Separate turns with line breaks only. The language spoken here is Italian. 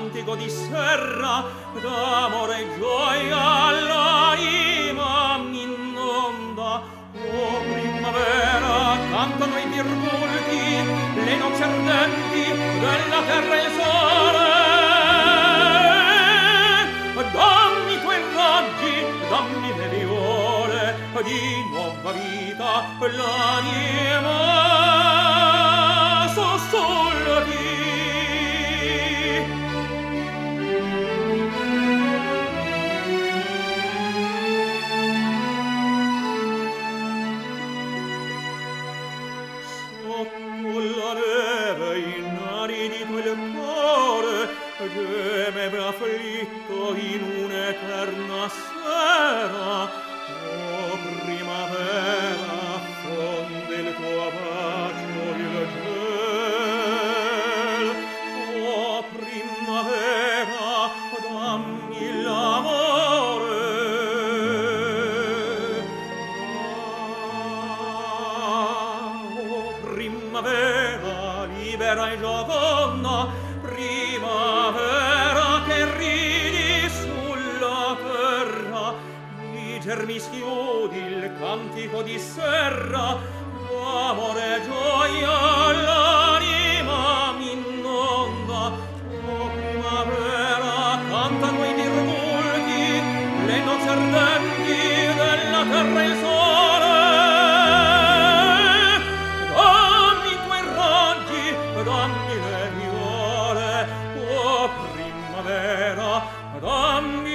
cantico di serra, d'amore e gioia l'anima m'inonda. Oh primavera, cantano i virgulti, le noci ardenti della terra e il sole. Dammi tuoi raggi, dammi le viole di nuova vita, l'anima sussulti. Sotto la neve inaridito il cuore, gemeva afflitto in un'eterna sera. Oh primavera, fonde il tuo bacio il gel. Oh primavera, dammi l'amore. Oh primavera, libera e gioconda, primavera che ridi sulla terra, i germi schiudi il cantico di serra, d'amore e gioia l'anima m'inonda. Oh primavera, cantano i virgulti, le noci ardenti della terra e il sole. Dammi i tuoi raggi, dammi le viole, oh primavera, dammi